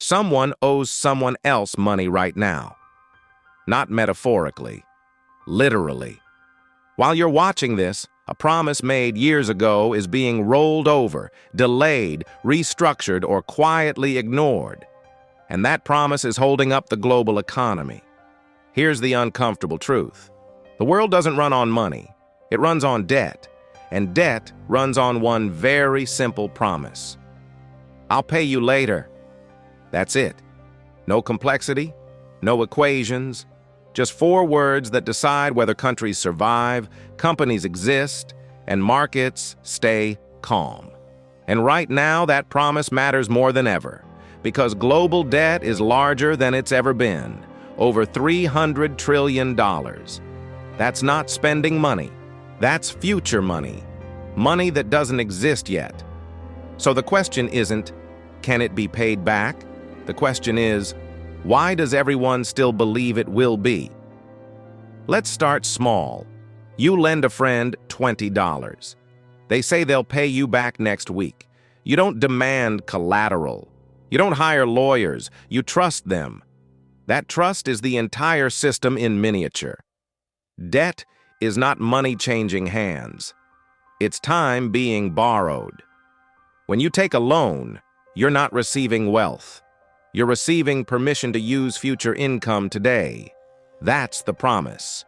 Someone owes someone else money right now. Not metaphorically, literally. While you're watching this, a promise made years ago is being rolled over, delayed, restructured, or quietly ignored. And that promise is holding up the global economy. Here's the uncomfortable truth. The world doesn't run on money. It runs on debt. And debt runs on one very simple promise. I'll pay you later. That's it. No complexity, no equations, just 4 words that decide whether countries survive, companies exist, and markets stay calm. And right now, that promise matters more than ever, because global debt is larger than it's ever been, over $300 trillion. That's not spending money. That's future money, money that doesn't exist yet. So the question isn't, can it be paid back? The question is, why does everyone still believe it will be? Let's start small. You lend a friend $20. They say they'll pay you back next week. You don't demand collateral. You don't hire lawyers. You trust them. That trust is the entire system in miniature. Debt is not money changing hands. It's time being borrowed. When you take a loan, you're not receiving wealth. You're receiving permission to use future income today. That's the promise.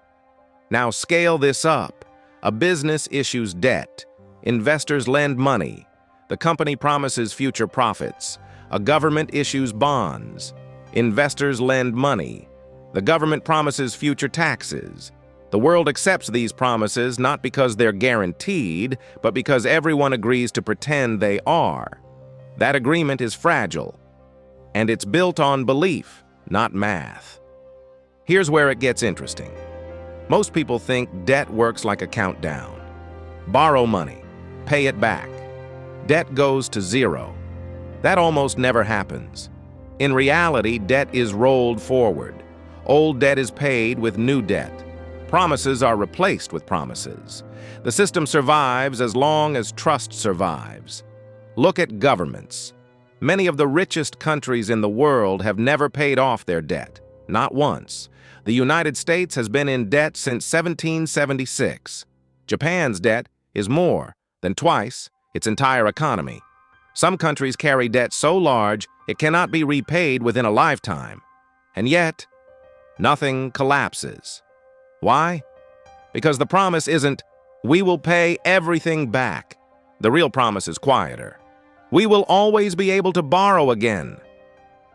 Now scale this up. A business issues debt. Investors lend money. The company promises future profits. A government issues bonds. Investors lend money. The government promises future taxes. The world accepts these promises not because they're guaranteed, but because everyone agrees to pretend they are. That agreement is fragile. And it's built on belief, not math. Here's where it gets interesting. Most people think debt works like a countdown. Borrow money, pay it back. Debt goes to zero. That almost never happens. In reality, debt is rolled forward. Old debt is paid with new debt. Promises are replaced with promises. The system survives as long as trust survives. Look at governments. Many of the richest countries in the world have never paid off their debt, not once. The United States has been in debt since 1776. Japan's debt is more than twice its entire economy. Some countries carry debt so large it cannot be repaid within a lifetime. And yet, nothing collapses. Why? Because the promise isn't, we will pay everything back. The real promise is quieter. We will always be able to borrow again.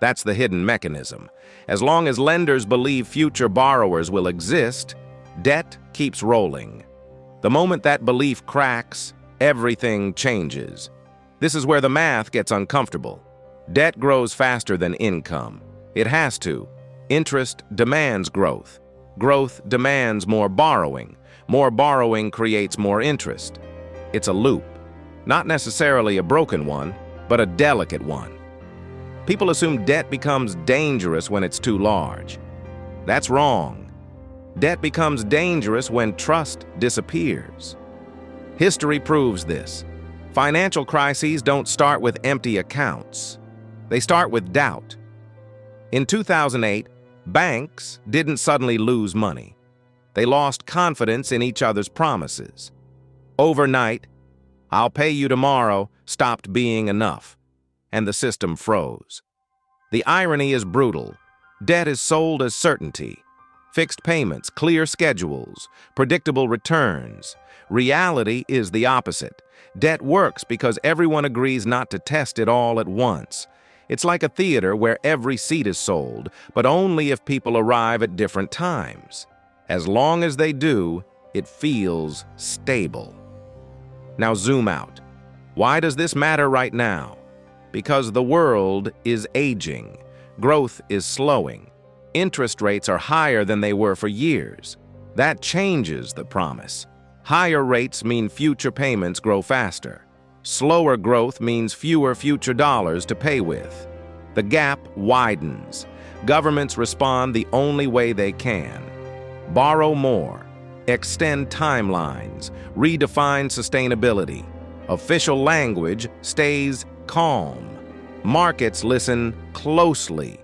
That's the hidden mechanism. As long as lenders believe future borrowers will exist, debt keeps rolling. The moment that belief cracks, everything changes. This is where the math gets uncomfortable. Debt grows faster than income. It has to. Interest demands growth. Growth demands more borrowing. More borrowing creates more interest. It's a loop. Not necessarily a broken one, but a delicate one. People assume debt becomes dangerous when it's too large. That's wrong. Debt becomes dangerous when trust disappears. History proves this. Financial crises don't start with empty accounts. They start with doubt. In 2008, banks didn't suddenly lose money. They lost confidence in each other's promises. Overnight, "I'll pay you tomorrow" stopped being enough, and the system froze. The irony is brutal. Debt is sold as certainty. Fixed payments, clear schedules, predictable returns. Reality is the opposite. Debt works because everyone agrees not to test it all at once. It's like a theater where every seat is sold, but only if people arrive at different times. As long as they do, it feels stable. Now zoom out. Why does this matter right now? Because the world is aging. Growth is slowing. Interest rates are higher than they were for years. That changes the promise. Higher rates mean future payments grow faster. Slower growth means fewer future dollars to pay with. The gap widens. Governments respond the only way they can. Borrow more. Extend timelines. Redefine sustainability. Official language stays calm. Markets listen closely,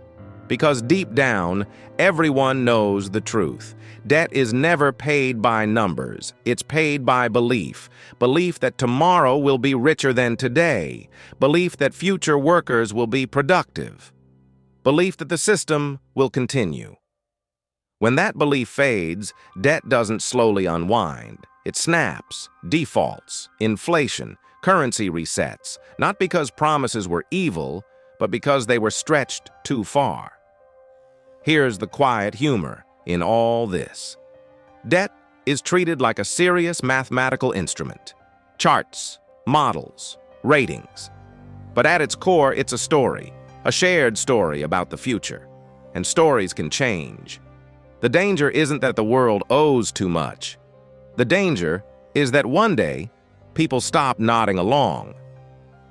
because deep down, everyone knows the truth. Debt is never paid by numbers. It's paid by belief. Belief that tomorrow will be richer than today. Belief that future workers will be productive. Belief that the system will continue. When that belief fades, debt doesn't slowly unwind. It snaps, defaults, inflation, currency resets, not because promises were evil, but because they were stretched too far. Here's the quiet humor in all this. Debt is treated like a serious mathematical instrument. Charts, models, ratings. But at its core, it's a story, a shared story about the future. And stories can change. The danger isn't that the world owes too much. The danger is that one day, people stop nodding along.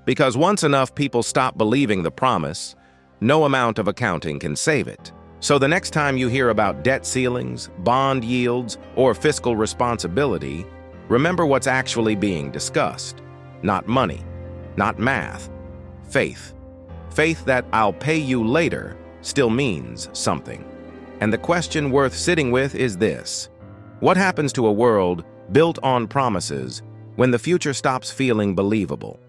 Because once enough people stop believing the promise, no amount of accounting can save it. So the next time you hear about debt ceilings, bond yields, or fiscal responsibility, remember what's actually being discussed. Not money, not math, faith. Faith that "I'll pay you later" still means something. And the question worth sitting with is this: what happens to a world built on promises when the future stops feeling believable?